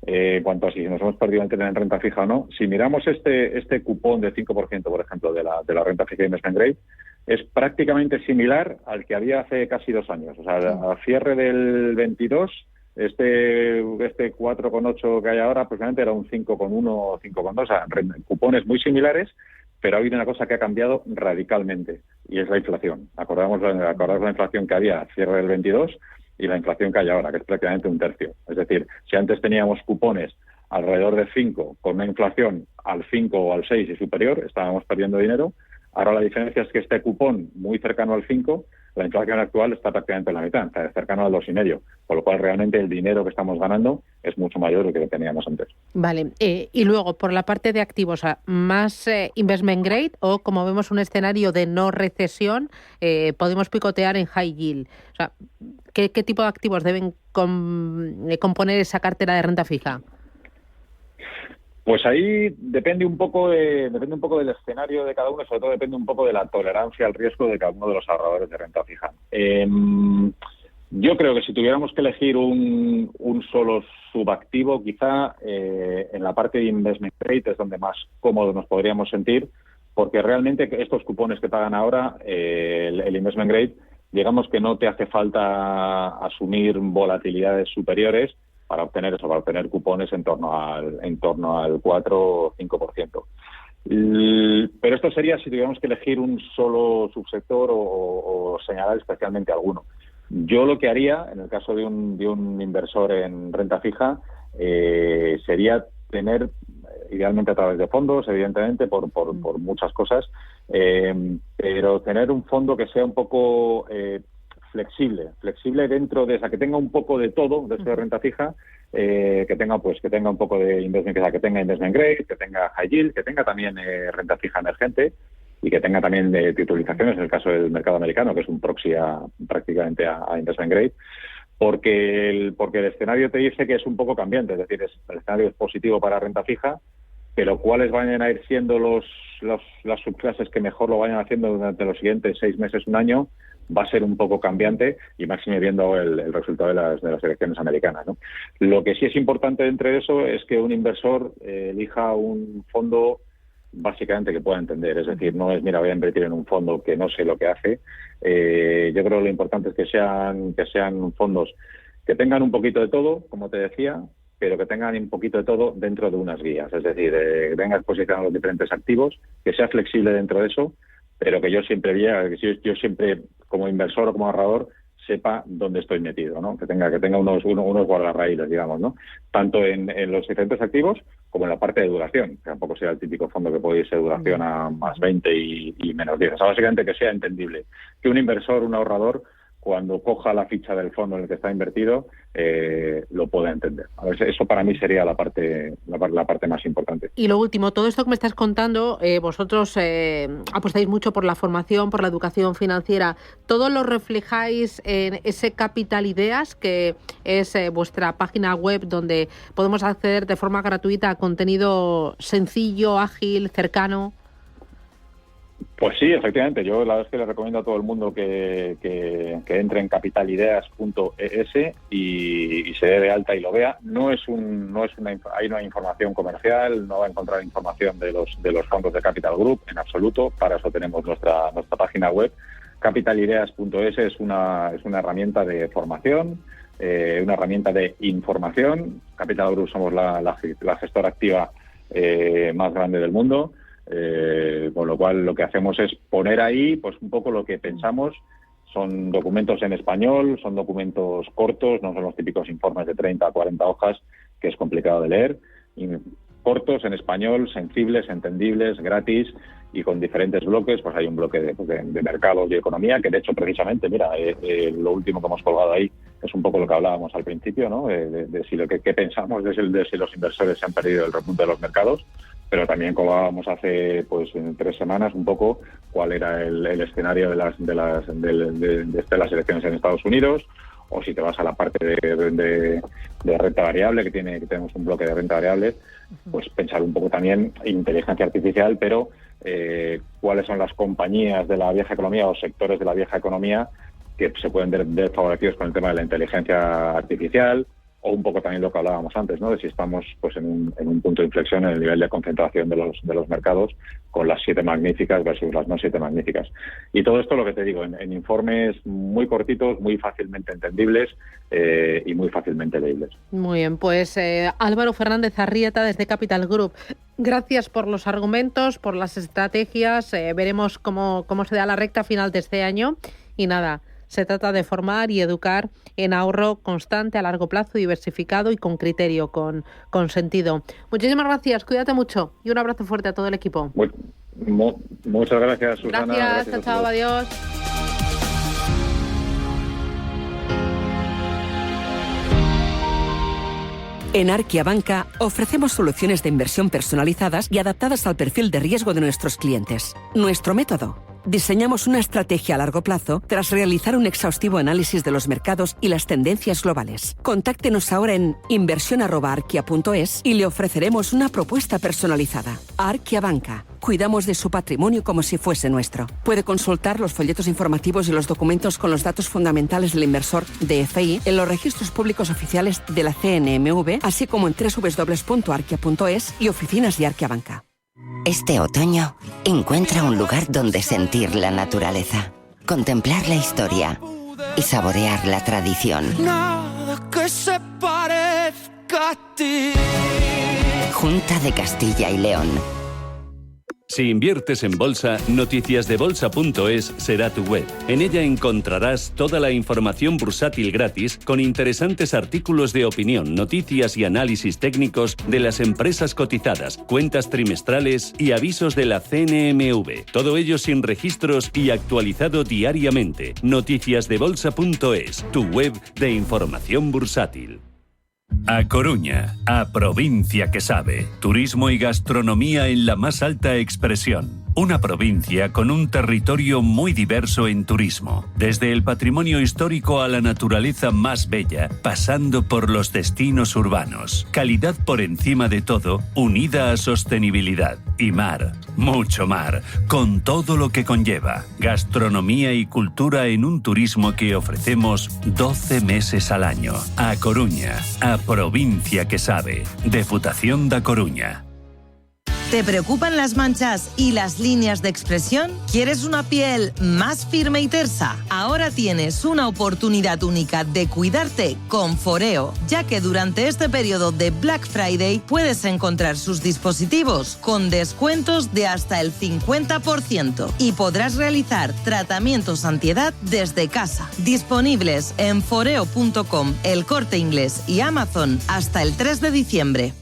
en cuanto a si nos hemos perdido en renta fija o no. Si miramos este cupón de 5%, por ejemplo, de la renta fija investment grade, es prácticamente similar al que había hace casi 2 años. O sea, a cierre del 22, este 4,8 que hay ahora, aproximadamente era un 5,1 o 5,2, o sea, cupones muy similares, pero ha habido una cosa que ha cambiado radicalmente, y es la inflación. Acordamos la inflación que había a cierre del 22 y la inflación que hay ahora, que es prácticamente un tercio. Es decir, si antes teníamos cupones alrededor de 5 con una inflación al 5 o al 6 y superior, estábamos perdiendo dinero. Ahora la diferencia es que este cupón muy cercano al 5, la inflación actual está prácticamente en la mitad, está cercano al 2,5, por lo cual realmente el dinero que estamos ganando es mucho mayor de lo que teníamos antes. Vale, y luego por la parte de activos, ¿más investment grade o como vemos un escenario de no recesión, podemos picotear en high yield? O sea, ¿qué tipo de activos deben componer esa cartera de renta fija? Pues ahí depende un poco del escenario de cada uno, sobre todo depende un poco de la tolerancia al riesgo de cada uno de los ahorradores de renta fija. Yo creo que si tuviéramos que elegir un solo subactivo, quizá en la parte de investment grade es donde más cómodos nos podríamos sentir, porque realmente estos cupones que pagan ahora, el investment grade, digamos que no te hace falta asumir volatilidades superiores para obtener eso, para obtener cupones en torno al 4 o 5%. Pero esto sería si tuviéramos que elegir un solo subsector o señalar especialmente alguno. Yo lo que haría, en el caso de un inversor en renta fija, sería tener, idealmente a través de fondos, evidentemente, por muchas cosas, pero tener un fondo que sea un poco flexible dentro de esa, que tenga un poco de todo, de esa renta fija, que tenga un poco de investment, que tenga investment grade, que tenga high yield, que tenga también renta fija emergente y que tenga también titulizaciones en el caso del mercado americano, que es un proxy prácticamente a investment grade, porque el escenario te dice que es un poco cambiante, es decir, el escenario es positivo para renta fija, pero cuáles vayan a ir siendo las subclases que mejor lo vayan haciendo durante los siguientes 6 meses, un año, va a ser un poco cambiante, y máxime viendo el resultado de las elecciones americanas, ¿no? Lo que sí es importante dentro de eso es que un inversor elija un fondo básicamente que pueda entender, es decir, no es, mira, voy a invertir en un fondo que no sé lo que hace. Yo creo que lo importante es que sean fondos que tengan un poquito de todo, como te decía, pero que tengan un poquito de todo dentro de unas guías, es decir, que tenga exposición a los diferentes activos, que sea flexible dentro de eso, pero que yo siempre como inversor o como ahorrador sepa dónde estoy metido, ¿no? Que tenga unos guardarraíles, digamos, ¿no? Tanto en los diferentes activos como en la parte de duración, que tampoco sea el típico fondo que puede irse de duración a más 20 y menos 10. O sea, básicamente que sea entendible. Que un inversor, un ahorrador, cuando coja la ficha del fondo en el que está invertido, lo pueda entender. A ver, eso para mí sería la parte más importante. Y lo último, todo esto que me estás contando, vosotros apostáis mucho por la formación, por la educación financiera. ¿Todo lo reflejáis en ese Capital Ideas, que es vuestra página web donde podemos acceder de forma gratuita a contenido sencillo, ágil, cercano? Pues sí, efectivamente. Yo la verdad es que le recomiendo a todo el mundo que entre en capitalideas.es y se dé de alta y lo vea. Ahí no hay información comercial, no va a encontrar información de los fondos de Capital Group en absoluto. Para eso tenemos nuestra página web. Capitalideas.es es una herramienta de formación, una herramienta de información. Capital Group somos la gestora activa más grande del mundo. Con lo cual lo que hacemos es poner ahí pues un poco lo que pensamos. Son documentos en español, son documentos cortos, no son los típicos informes de 30 a 40 hojas que es complicado de leer, y cortos en español, sensibles, entendibles, gratis y con diferentes bloques. Pues hay un bloque de mercados y economía, que de hecho precisamente, mira, lo último que hemos colgado ahí es un poco lo que hablábamos al principio, ¿no? De si qué pensamos de si los inversores se han perdido el repunte de los mercados. Pero también colgábamos hace en 3 semanas un poco cuál era el escenario de las elecciones en Estados Unidos, o si te vas a la parte de renta variable, que tenemos un bloque de renta variable, pues pensar un poco también inteligencia artificial, pero cuáles son las compañías de la vieja economía o sectores de la vieja economía que se pueden ver favorecidos con el tema de la inteligencia artificial, o un poco también lo que hablábamos antes, ¿no? De si estamos en un punto de inflexión en el nivel de concentración de los mercados, con las 7 magníficas versus las no 7 magníficas. Y todo esto, lo que te digo, en informes muy cortitos, muy fácilmente entendibles y muy fácilmente leíbles. Muy bien, pues Álvaro Fernández Arrieta desde Capital Group. Gracias por los argumentos, por las estrategias. Veremos cómo se da la recta final de este año. Y nada, se trata de formar y educar en ahorro constante, a largo plazo, diversificado y con criterio, con sentido. Muchísimas gracias, cuídate mucho y un abrazo fuerte a todo el equipo. Muchas gracias, Susana. Gracias, chao, adiós. En Arquia Banca ofrecemos soluciones de inversión personalizadas y adaptadas al perfil de riesgo de nuestros clientes. Nuestro método: diseñamos una estrategia a largo plazo tras realizar un exhaustivo análisis de los mercados y las tendencias globales. Contáctenos ahora en inversión@arquia.es y le ofreceremos una propuesta personalizada. Arquia Banca. Cuidamos de su patrimonio como si fuese nuestro. Puede consultar los folletos informativos y los documentos con los datos fundamentales del inversor DFI en los registros públicos oficiales de la CNMV, así como en www.arquia.es y oficinas de Arquia Banca. Este otoño, encuentra un lugar donde sentir la naturaleza, contemplar la historia y saborear la tradición. Nada que se parezca a ti. Junta de Castilla y León. Si inviertes en bolsa, noticiasdebolsa.es será tu web. En ella encontrarás toda la información bursátil gratis con interesantes artículos de opinión, noticias y análisis técnicos de las empresas cotizadas, cuentas trimestrales y avisos de la CNMV. Todo ello sin registros y actualizado diariamente. Noticiasdebolsa.es, tu web de información bursátil. A Coruña, a provincia que sabe. Turismo y gastronomía en la más alta expresión. Una provincia con un territorio muy diverso en turismo. Desde el patrimonio histórico a la naturaleza más bella, pasando por los destinos urbanos. Calidad por encima de todo, unida a sostenibilidad. Y mar, mucho mar, con todo lo que conlleva. Gastronomía y cultura en un turismo que ofrecemos 12 meses al año. A Coruña, a provincia que sabe. Deputación da Coruña. ¿Te preocupan las manchas y las líneas de expresión? ¿Quieres una piel más firme y tersa? Ahora tienes una oportunidad única de cuidarte con Foreo, ya que durante este periodo de Black Friday puedes encontrar sus dispositivos con descuentos de hasta el 50% y podrás realizar tratamientos antiedad desde casa. Disponibles en foreo.com, El Corte Inglés y Amazon hasta el 3 de diciembre.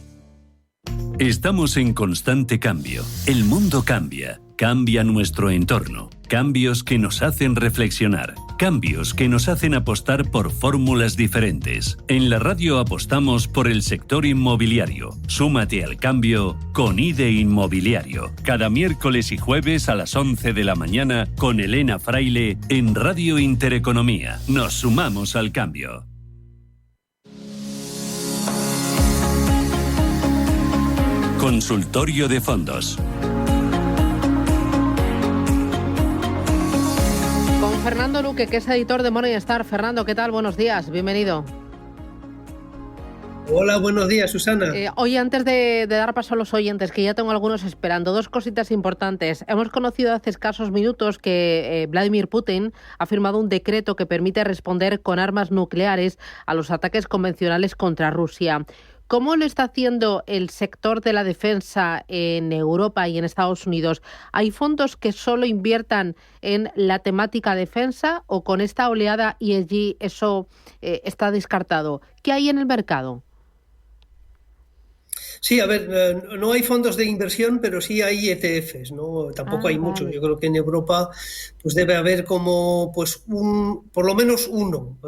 Estamos en constante cambio. El mundo cambia. Cambia nuestro entorno. Cambios que nos hacen reflexionar. Cambios que nos hacen apostar por fórmulas diferentes. En la radio apostamos por el sector inmobiliario. Súmate al cambio con IDE Inmobiliario. Cada miércoles y jueves a las 11 de la mañana con Elena Fraile en Radio Intereconomía. Nos sumamos al cambio. Consultorio de fondos. Con Fernando Luque, que es editor de Morningstar. Fernando, ¿qué tal? Buenos días, bienvenido. Hola, buenos días, Susana. Hoy, antes de dar paso a los oyentes, que ya tengo algunos esperando, dos cositas importantes. Hemos conocido hace escasos minutos que Vladimir Putin ha firmado un decreto que permite responder con armas nucleares a los ataques convencionales contra Rusia. ¿Cómo lo está haciendo el sector de la defensa en Europa y en Estados Unidos? ¿Hay fondos que solo inviertan en la temática defensa o con esta oleada ESG eso está descartado? ¿Qué hay en el mercado? Sí, a ver, no hay fondos de inversión, pero sí hay ETFs, ¿no? Tampoco hay muchos. Yo creo que en Europa pues debe haber como pues por lo menos uno.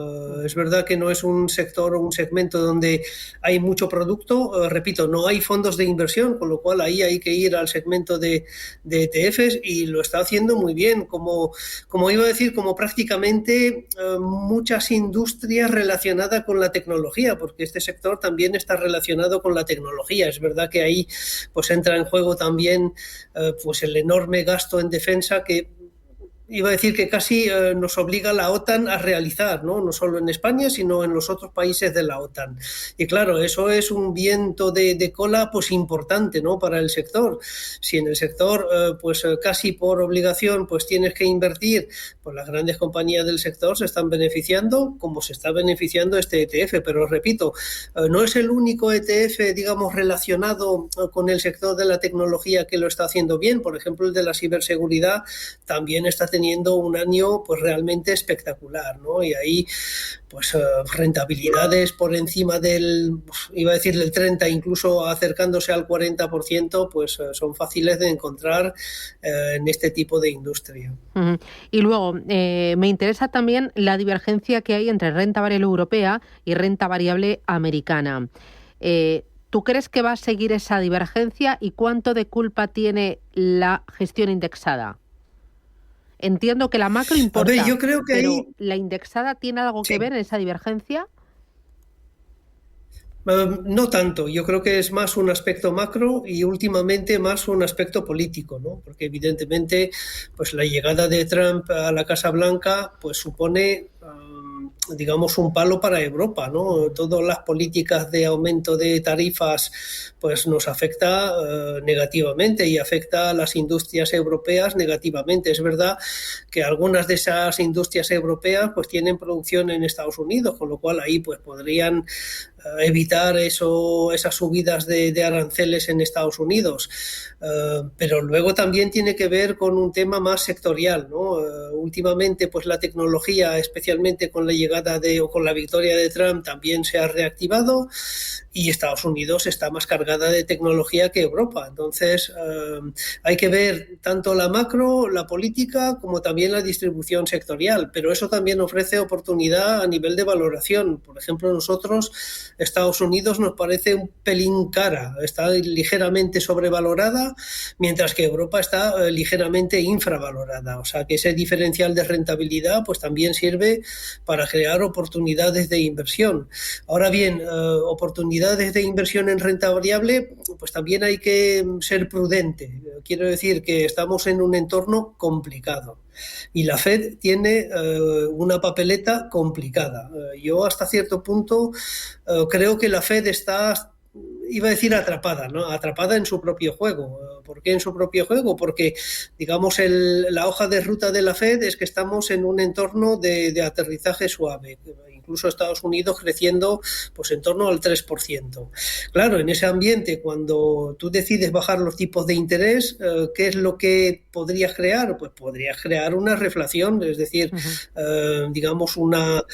Es verdad que no es un sector o un segmento donde hay mucho producto. Repito, no hay fondos de inversión, con lo cual ahí hay que ir al segmento de ETFs y lo está haciendo muy bien. Como iba a decir, como prácticamente muchas industrias relacionadas con la tecnología, porque este sector también está relacionado con la tecnología. Es verdad que ahí pues entra en juego también pues el enorme gasto en defensa que iba a decir que casi nos obliga la OTAN a realizar, ¿no? No solo en España, sino en los otros países de la OTAN. Y claro, eso es un viento de cola pues importante, ¿no? Para el sector. Si en el sector pues casi por obligación pues tienes que invertir, pues las grandes compañías del sector se están beneficiando como se está beneficiando este ETF. Pero repito, no es el único ETF, digamos, relacionado con el sector de la tecnología que lo está haciendo bien. Por ejemplo, el de la ciberseguridad también está teniendo un año pues realmente espectacular, ¿no? Y ahí pues rentabilidades por encima del 30, incluso acercándose al 40%, pues son fáciles de encontrar en este tipo de industria. Uh-huh. Y luego, me interesa también la divergencia que hay entre renta variable europea y renta variable americana. ¿Tú crees que va a seguir esa divergencia y cuánto de culpa tiene la gestión indexada Entiendo que la macro importa, yo creo que pero ahí... ¿la indexada tiene algo que ver en esa divergencia? No tanto, yo creo que es más un aspecto macro y últimamente más un aspecto político, ¿no? Porque evidentemente pues la llegada de Trump a la Casa Blanca pues supone digamos un palo para Europa, ¿no? Todas las políticas de aumento de tarifas pues nos afecta negativamente y afecta a las industrias europeas negativamente. Es verdad que algunas de esas industrias europeas pues tienen producción en Estados Unidos, con lo cual ahí pues podrían evitar esas subidas de aranceles en Estados Unidos. Pero luego también tiene que ver con un tema más sectorial, ¿no? Últimamente pues la tecnología, especialmente con la llegada o con la victoria de Trump, también se ha reactivado y Estados Unidos está más cargada de tecnología que Europa. Entonces hay que ver tanto la macro, la política, como también la distribución sectorial, pero eso también ofrece oportunidad a nivel de valoración. Por ejemplo, nosotros, Estados Unidos nos parece un pelín cara, está ligeramente sobrevalorada, mientras que Europa está ligeramente infravalorada. O sea que ese diferencial de rentabilidad pues también sirve para crear oportunidades de inversión. Ahora bien, oportunidades de inversión en renta variable, pues también hay que ser prudente. Quiero decir que estamos en un entorno complicado y la Fed tiene una papeleta complicada. Yo hasta cierto punto creo que la Fed está, iba a decir atrapada, ¿no? Atrapada en su propio juego. ¿Por qué en su propio juego? Porque, digamos, la hoja de ruta de la Fed es que estamos en un entorno de aterrizaje suave. Incluso Estados Unidos creciendo pues en torno al 3%. Claro, en ese ambiente, cuando tú decides bajar los tipos de interés, ¿qué es lo que podrías crear? Pues podrías crear una reflación, es decir, digamos una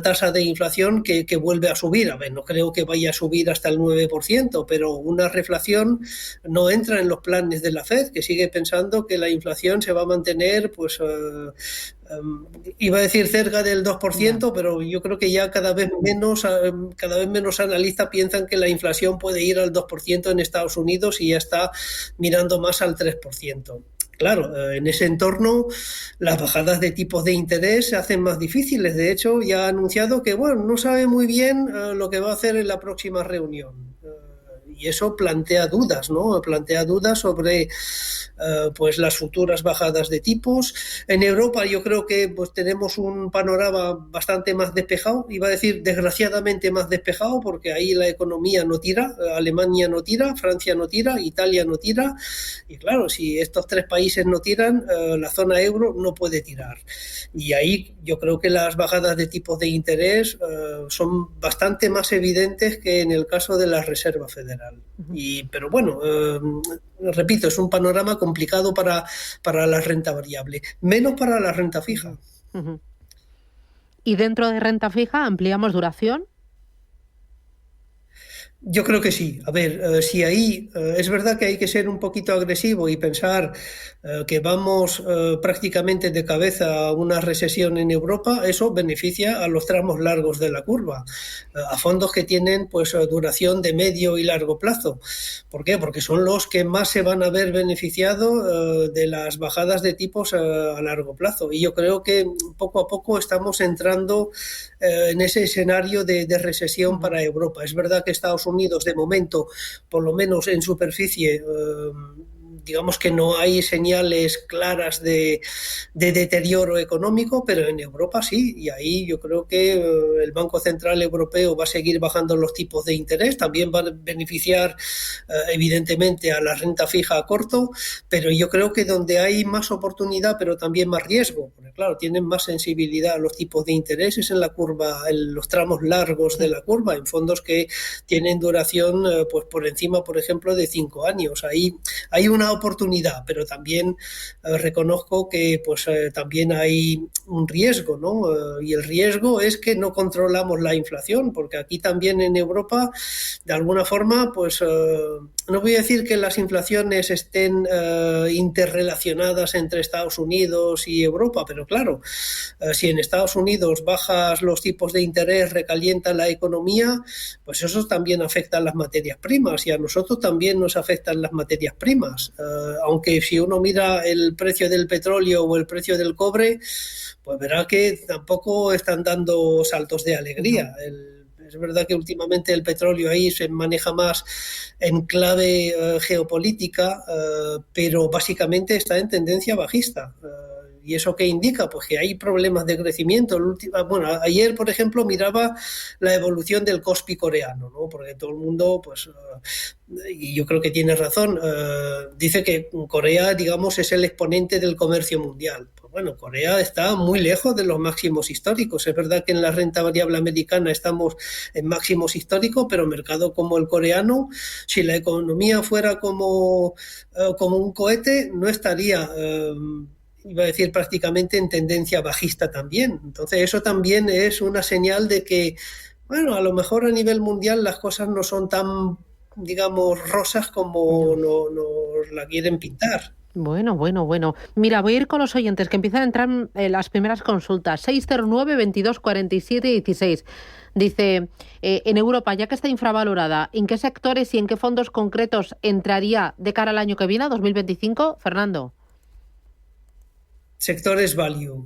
tasa de inflación que vuelve a subir. A ver, no creo que vaya a subir hasta el 9%, pero una reflación no entra en los planes de la Fed, que sigue pensando que la inflación se va a mantener pues iba a decir cerca del 2%, pero yo creo que ya cada vez menos analistas piensan que la inflación puede ir al 2% en Estados Unidos y ya está mirando más al 3%. Claro, en ese entorno las bajadas de tipos de interés se hacen más difíciles. De hecho, ya ha anunciado que no sabe muy bien lo que va a hacer en la próxima reunión. Y eso plantea dudas, ¿no? Plantea dudas sobre pues las futuras bajadas de tipos. En Europa yo creo que pues tenemos un panorama bastante más despejado, iba a decir desgraciadamente más despejado, porque ahí la economía no tira, Alemania no tira, Francia no tira, Italia no tira, y claro, si estos tres países no tiran, la zona euro no puede tirar. Y ahí yo creo que las bajadas de tipos de interés son bastante más evidentes que en el caso de la Reserva Federal. Pero bueno, repito, es un panorama complicado para la renta variable, menos para la renta fija. ¿Y dentro de renta fija ampliamos duración? Yo creo que sí. A ver, si ahí es verdad que hay que ser un poquito agresivo y pensar que vamos prácticamente de cabeza a una recesión en Europa, eso beneficia a los tramos largos de la curva, a fondos que tienen pues duración de medio y largo plazo. ¿Por qué? Porque son los que más se van a ver beneficiados de las bajadas de tipos a largo plazo. Y yo creo que poco a poco estamos entrando en ese escenario de recesión para Europa. Es verdad que Estados Unidos, de momento, por lo menos en superficie, digamos que no hay señales claras de deterioro económico, pero en Europa sí, y ahí yo creo que el Banco Central Europeo va a seguir bajando los tipos de interés, también va a beneficiar evidentemente a la renta fija a corto, pero yo creo que donde hay más oportunidad, pero también más riesgo, porque claro, tienen más sensibilidad a los tipos de interés, es en la curva, en los tramos largos de la curva, en fondos que tienen duración pues por encima, por ejemplo, de 5 años. Ahí hay una oportunidad, pero también reconozco que pues también hay un riesgo, ¿no? Y el riesgo es que no controlamos la inflación, porque aquí también en Europa, de alguna forma, pues no voy a decir que las inflaciones estén interrelacionadas entre Estados Unidos y Europa, pero claro, si en Estados Unidos bajas los tipos de interés, recalienta la economía, pues eso también afecta a las materias primas y a nosotros también nos afectan las materias primas. Aunque si uno mira el precio del petróleo o el precio del cobre, pues verá que tampoco están dando saltos de alegría. Es verdad que últimamente el petróleo ahí se maneja más en clave geopolítica, pero básicamente está en tendencia bajista. ¿Y eso qué indica? Pues que hay problemas de crecimiento. Ayer, por ejemplo, miraba la evolución del KOSPI coreano, ¿no? Porque todo el mundo, pues, y yo creo que tiene razón, dice que Corea, digamos, es el exponente del comercio mundial. Pues bueno, Corea está muy lejos de los máximos históricos. Es verdad que en la renta variable americana estamos en máximos históricos, pero mercado como el coreano, si la economía fuera como un cohete, no estaría... iba a decir prácticamente en tendencia bajista también. Entonces eso también es una señal de que, bueno, a lo mejor a nivel mundial las cosas no son tan, digamos, rosas como nos la quieren pintar. Bueno. Mira, voy a ir con los oyentes que empiezan a entrar en las primeras consultas. 609 22 47 16. Dice, en Europa, ya que está infravalorada, ¿en qué sectores y en qué fondos concretos entraría de cara al año que viene, a 2025? Fernando. Sectores value.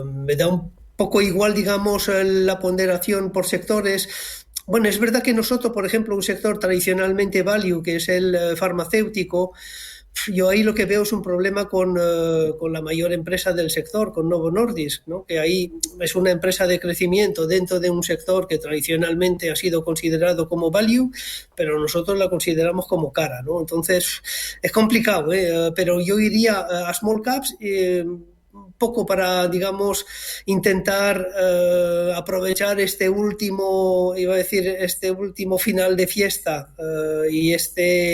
Me da un poco igual, digamos, la ponderación por sectores. Bueno, es verdad que nosotros, por ejemplo, un sector tradicionalmente value, que es el farmacéutico, yo ahí lo que veo es un problema con la mayor empresa del sector, con Novo Nordisk, ¿no? Que ahí es una empresa de crecimiento dentro de un sector que tradicionalmente ha sido considerado como value, pero nosotros la consideramos como cara, ¿no? Entonces es complicado, pero yo iría a small caps, un poco para, digamos, intentar aprovechar este último final de fiesta y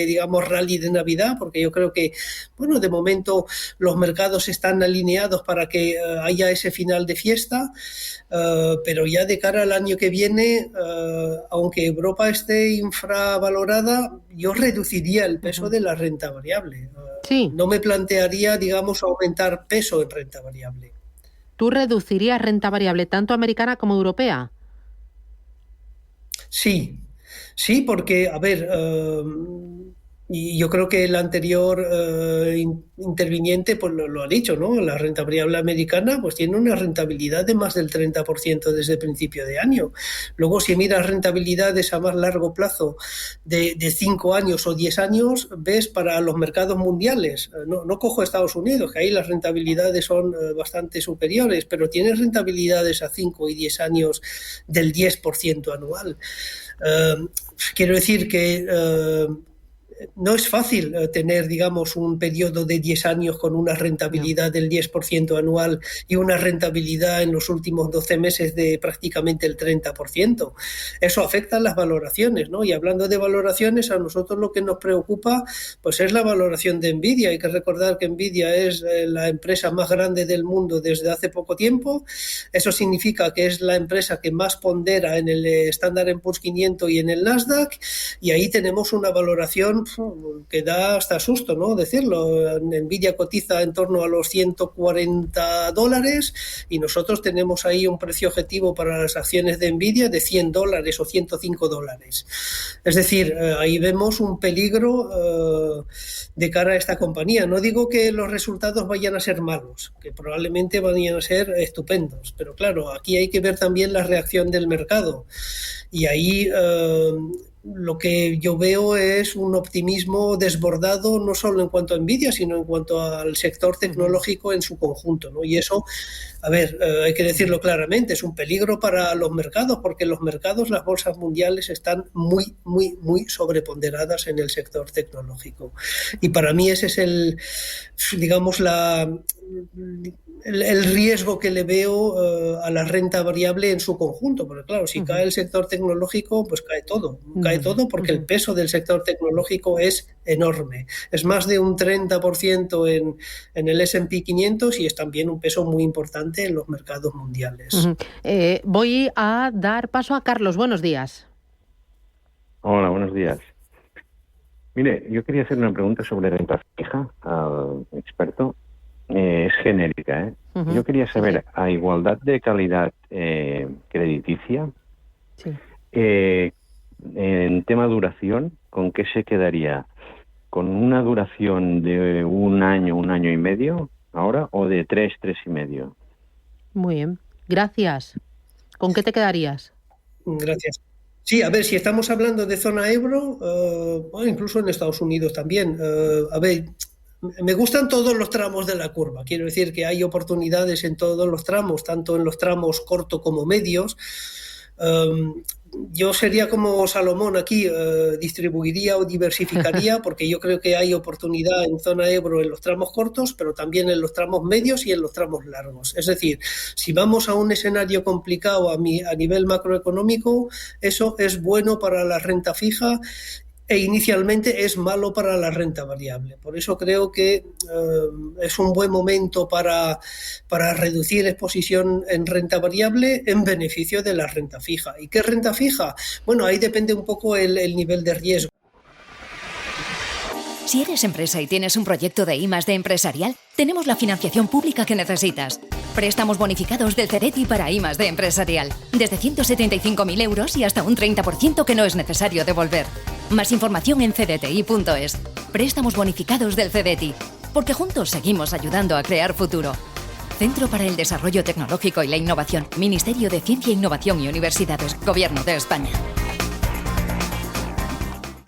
digamos, rally de Navidad, porque yo creo que, bueno, de momento los mercados están alineados para que haya ese final de fiesta, pero ya de cara al año que viene, aunque Europa esté infravalorada, yo reduciría el peso de la renta variable. Sí. No me plantearía, digamos, aumentar peso en renta variable. ¿Tú reducirías renta variable tanto americana como europea? Sí, porque, a ver, y yo creo que el anterior interviniente pues lo ha dicho, ¿no? La renta variable americana pues tiene una rentabilidad de más del 30% desde el principio de año. Luego, si miras rentabilidades a más largo plazo de 5 años o 10 años, ves para los mercados mundiales, no cojo Estados Unidos, que ahí las rentabilidades son bastante superiores, pero tiene rentabilidades a 5 y 10 años del 10% anual. Quiero decir que no es fácil tener, digamos, un periodo de 10 años con una rentabilidad del 10% anual y una rentabilidad en los últimos 12 meses de prácticamente el 30%. Eso afecta a las valoraciones, ¿no? Y hablando de valoraciones, a nosotros lo que nos preocupa pues es la valoración de Nvidia. Hay que recordar que Nvidia es la empresa más grande del mundo desde hace poco tiempo. Eso significa que es la empresa que más pondera en el Standard & Poor's 500 y en el Nasdaq, y ahí tenemos una valoración que da hasta susto, ¿no? Decirlo. Nvidia cotiza en torno a los $140 y nosotros tenemos ahí un precio objetivo para las acciones de Nvidia de $100 o $105. Es decir, ahí vemos un peligro de cara a esta compañía. No digo que los resultados vayan a ser malos, que probablemente vayan a ser estupendos, pero claro, aquí hay que ver también la reacción del mercado, y ahí lo que yo veo es un optimismo desbordado, no solo en cuanto a Nvidia, sino en cuanto al sector tecnológico en su conjunto, ¿no? Y eso, a ver, hay que decirlo claramente, es un peligro para los mercados, porque los mercados, las bolsas mundiales están muy sobreponderadas en el sector tecnológico. Y para mí ese es el riesgo que le veo a la renta variable en su conjunto, porque claro, si cae el sector tecnológico, pues cae todo porque el peso del sector tecnológico es enorme. Es más de un 30% en el S&P 500 y es también un peso muy importante en los mercados mundiales. Voy a dar paso a Carlos. Buenos días. Hola, buenos días. Mire, yo quería hacer una pregunta sobre renta fija al experto. Es genérica, ¿eh? Yo quería saber, a igualdad de calidad crediticia, en tema duración, ¿con qué se quedaría? con una duración de un año y medio ahora, o de 3 y medio. Muy bien, gracias. ¿Con qué te quedarías? Gracias. Sí, a ver, si estamos hablando de zona euro, incluso en Estados Unidos también, a ver, me gustan todos los tramos de la curva. Quiero decir que hay oportunidades en todos los tramos, tanto en los tramos corto como medios. Yo sería como Salomón aquí, distribuiría o diversificaría, porque yo creo que hay oportunidad en zona euro en los tramos cortos, pero también en los tramos medios y en los tramos largos. Es decir, si vamos a un escenario complicado a nivel macroeconómico, eso es bueno para la renta fija e inicialmente es malo para la renta variable. Por eso creo que es un buen momento para reducir exposición en renta variable en beneficio de la renta fija. ¿Y qué renta fija? Bueno, ahí depende un poco el nivel de riesgo. Si eres empresa y tienes un proyecto de I+D empresarial, tenemos la financiación pública que necesitas. Préstamos bonificados del CDTI para I+D empresarial. Desde 175.000 euros y hasta un 30% que no es necesario devolver. Más información en cdti.es. Préstamos bonificados del CDTI. Porque juntos seguimos ayudando a crear futuro. Centro para el Desarrollo Tecnológico y la Innovación. Ministerio de Ciencia, Innovación y Universidades. Gobierno de España.